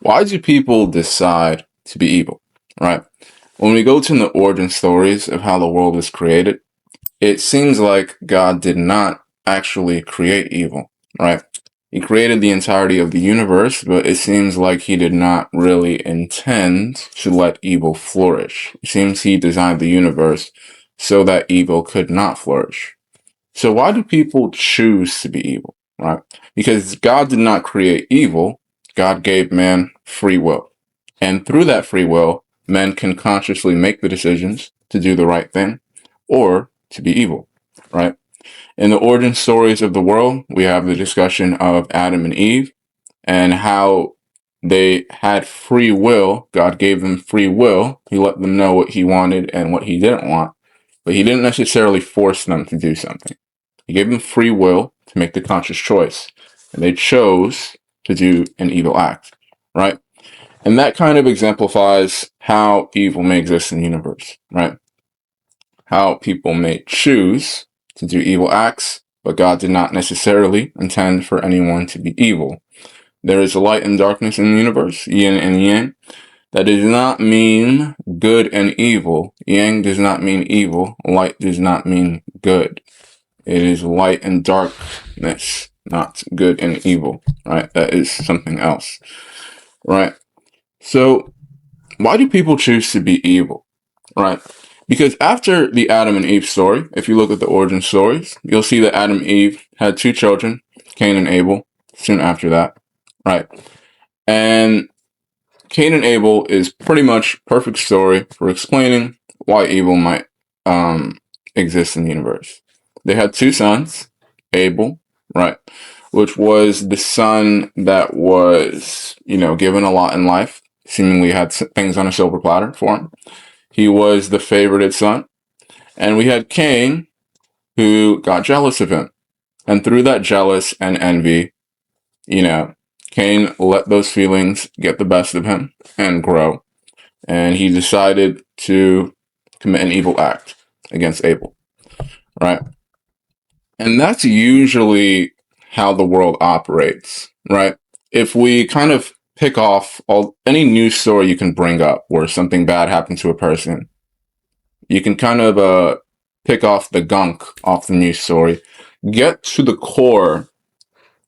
Why do people decide to be evil, right? When we go to the origin stories of how the world was created, it seems like God did not actually create evil, right? He created the entirety of the universe, but it seems like he did not really intend to let evil flourish. It seems he designed the universe so that evil could not flourish. So why do people choose to be evil, right? Because God did not create evil. God gave man free will. And through that free will, men can consciously make the decisions to do the right thing or to be evil, right? In the origin stories of the world, we have the discussion of Adam and Eve and how they had free will. God gave them free will. He let them know what he wanted and what he didn't want, but he didn't necessarily force them to do something. He gave them free will to make the conscious choice, and they chose to do an evil act, right? And that kind of exemplifies how evil may exist in the universe, right? How people may choose to do evil acts, but God did not necessarily intend for anyone to be evil. There is light and darkness in the universe, yin and yang. That does not mean good and evil. Yang does not mean evil. Light does not mean good. It is light and darkness, not good and evil, right? That is something else, right? So, why do people choose to be evil, right? Because after the Adam and Eve story, if you look at the origin stories, you'll see that Adam and Eve had two children, Cain and Abel, soon after that, right? And Cain and Abel is pretty much perfect story for explaining why evil might exist in the universe. They had two sons, Abel, right, which was the son that was, given a lot in life, seemingly had things on a silver platter for him. He was the favorited son. And we had Cain, who got jealous of him. And through that jealous and envy, you know, Cain let those feelings get the best of him and grow. And he decided to commit an evil act against Abel, right? And that's usually how the world operates, right? If we kind of pick off any news story you can bring up where something bad happened to a person, you can kind of pick off the gunk off the news story, get to the core,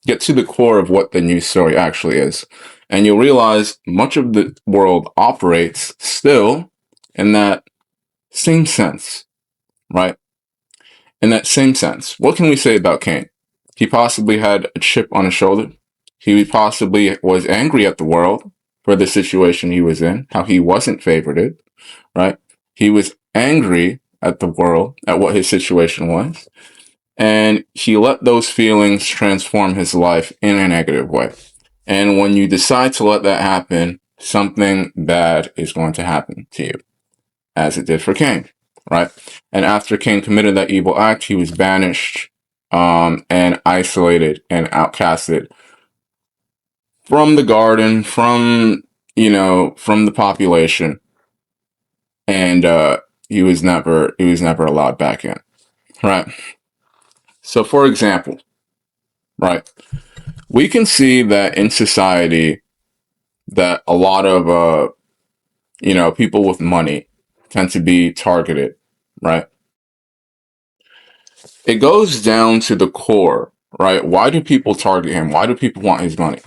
get to the core of what the news story actually is, and you'll realize much of the world operates still in that same sense, right? In that same sense, what can we say about Cain? He possibly had a chip on his shoulder. He possibly was angry at the world for the situation he was in, how he wasn't favored, right? He was angry at the world, at what his situation was, and he let those feelings transform his life in a negative way. And when you decide to let that happen, something bad is going to happen to you, as it did for Cain, right? And after Cain committed that evil act, he was banished and isolated and outcasted from the garden, from the population, and he was never allowed back in, right? So, for example, right, we can see that in society that a lot of people with money tend to be targeted, right? It goes down to the core, right? Why do people target him? Why do people want his money?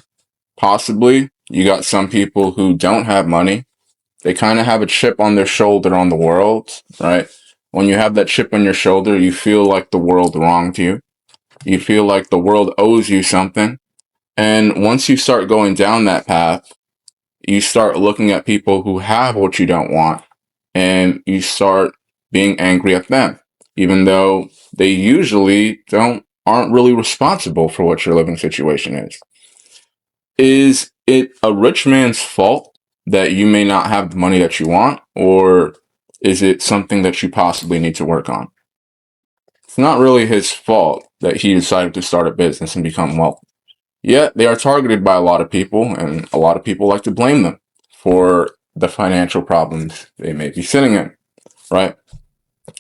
Possibly you got some people who don't have money. They kind of have a chip on their shoulder on the world, right? When you have that chip on your shoulder, you feel like the world wronged you. You feel like the world owes you something. And once you start going down that path, you start looking at people who have what you don't want and you start being angry at them, even though they usually aren't really responsible for what your living situation is. Is it a rich man's fault that you may not have the money that you want, or is it something that you possibly need to work on? It's not really his fault that he decided to start a business and become wealthy. Yet they are targeted by a lot of people, and a lot of people like to blame them for the financial problems they may be sitting in, right?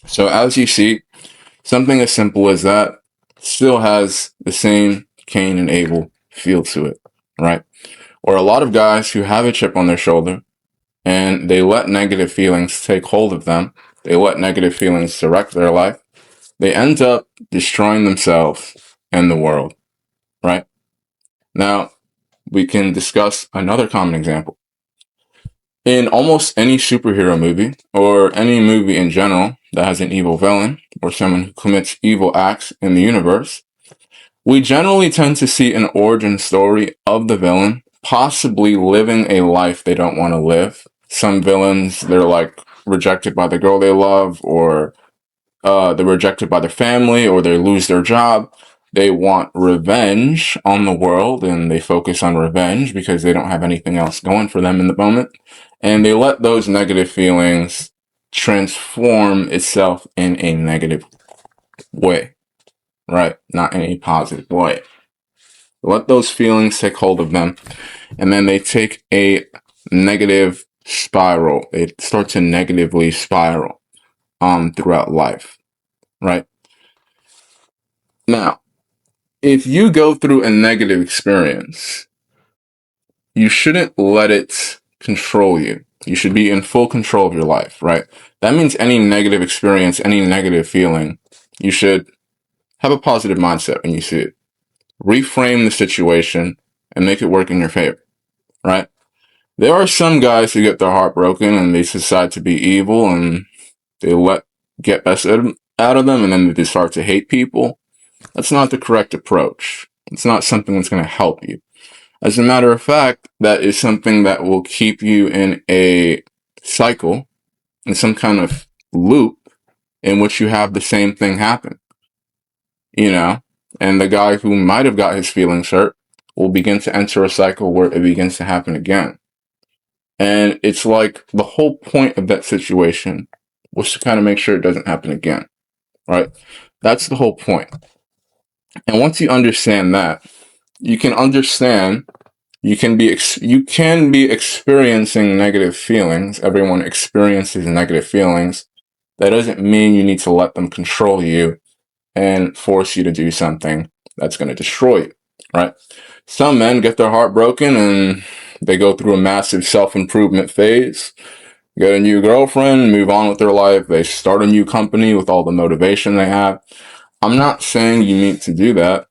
So as you see, something as simple as that still has the same Cain and Abel feel to it, right? Or a lot of guys who have a chip on their shoulder and they let negative feelings take hold of them, they let negative feelings direct their life, they end up destroying themselves and the world, right? Now, we can discuss another common example. In almost any superhero movie, or any movie in general that has an evil villain, or someone who commits evil acts in the universe, we generally tend to see an origin story of the villain possibly living a life they don't want to live. Some villains, they're like rejected by the girl they love, or they're rejected by their family, or they lose their job. They want revenge on the world, and they focus on revenge because they don't have anything else going for them in the moment. And they let those negative feelings transform itself in a negative way, right? Not in a positive way. Let those feelings take hold of them, and then they take a negative spiral. They start to negatively spiral throughout life, right? Now, if you go through a negative experience, you shouldn't let it control you. You should be in full control of your life, right? That means any negative experience, any negative feeling, you should have a positive mindset when you see it. Reframe the situation and make it work in your favor, right? There are some guys who get their heart broken and they decide to be evil and they get best out of them, and then they start to hate people. That's not the correct approach. It's not something that's going to help you. As a matter of fact, that is something that will keep you in a cycle, in some kind of loop in which you have the same thing happen, you know? And the guy who might have got his feelings hurt will begin to enter a cycle where it begins to happen again. And it's like the whole point of that situation was to kind of make sure it doesn't happen again, right? That's the whole point. And once you understand that, you can understand you can be experiencing negative feelings. Everyone experiences negative feelings. That doesn't mean you need to let them control you and force you to do something that's going to destroy you, right? Some men get their heart broken and they go through a massive self-improvement phase, get a new girlfriend, move on with their life. They start a new company with all the motivation they have. I'm not saying you need to do that.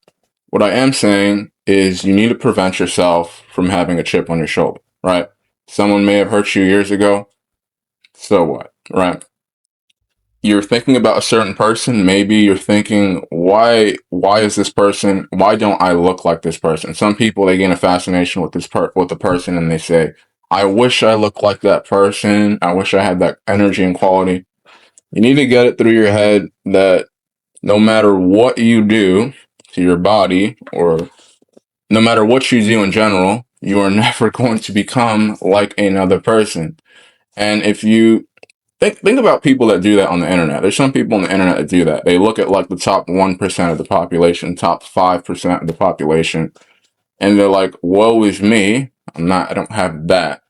What I am saying is you need to prevent yourself from having a chip on your shoulder, right? Someone may have hurt you years ago. So what, right? You're thinking about a certain person. Maybe you're thinking, why is this person, why don't I look like this person? Some people, they gain a fascination with with the person and they say, I wish I looked like that person. I wish I had that energy and quality. You need to get it through your head that no matter what you do to your body, or no matter what you do in general, you are never going to become like another person. And if you think about people that do that on the internet, there's some people on the internet that do that. They look at like the top 1% of the population, top 5% of the population, and they're like, woe is me. I don't have that.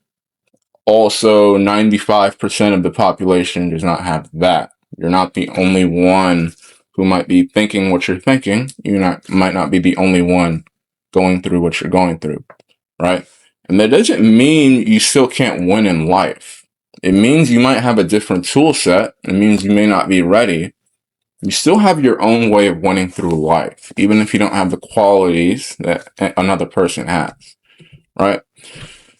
Also, 95% of the population does not have that. You're not the only one who might be thinking what you're thinking. Might not be the only one going through what you're going through, right? And that doesn't mean you still can't win in life. It means you might have a different tool set. It means you may not be ready. You still have your own way of winning through life, even if you don't have the qualities that another person has, right?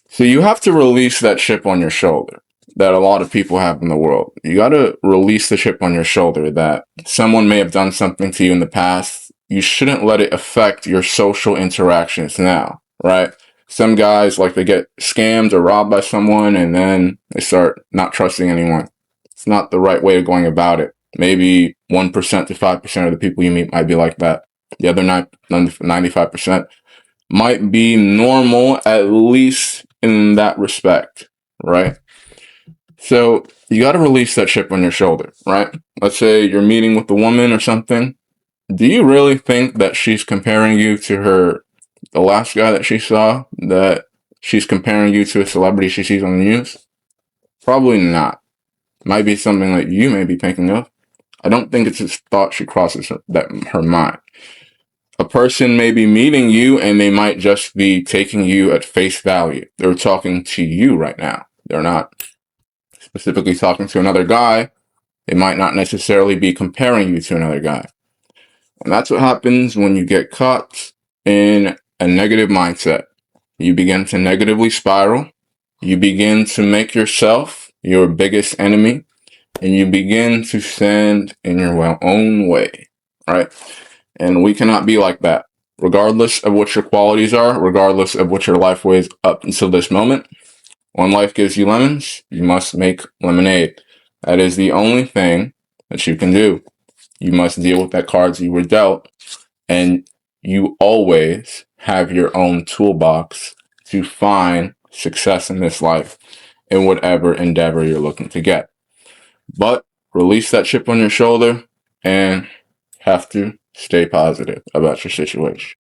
So you have to release that chip on your shoulder that a lot of people have in the world. You got to release the chip on your shoulder that someone may have done something to you in the past. You shouldn't let it affect your social interactions now, right? Some guys, like, they get scammed or robbed by someone and then they start not trusting anyone. It's not the right way of going about it. Maybe 1% to 5% of the people you meet might be like that. The other 95% might be normal, at least in that respect, right? So you got to release that chip on your shoulder, right? Let's say you're meeting with a woman or something. Do you really think that she's comparing you to the last guy that she saw, that she's comparing you to a celebrity she sees on the news? Probably not. Might be something that you may be thinking of. I don't think it's a thought she crosses her mind. A person may be meeting you and they might just be taking you at face value. They're talking to you right now. They're not specifically talking to another guy. They might not necessarily be comparing you to another guy. And that's what happens when you get caught in a negative mindset. You begin to negatively spiral. You begin to make yourself your biggest enemy. And you begin to stand in your own way, right? And we cannot be like that. Regardless of what your qualities are, regardless of what your life was up until this moment, when life gives you lemons, you must make lemonade. That is the only thing that you can do. You must deal with that cards you were dealt, and you always have your own toolbox to find success in this life in whatever endeavor you're looking to get. But release that chip on your shoulder and have to stay positive about your situation.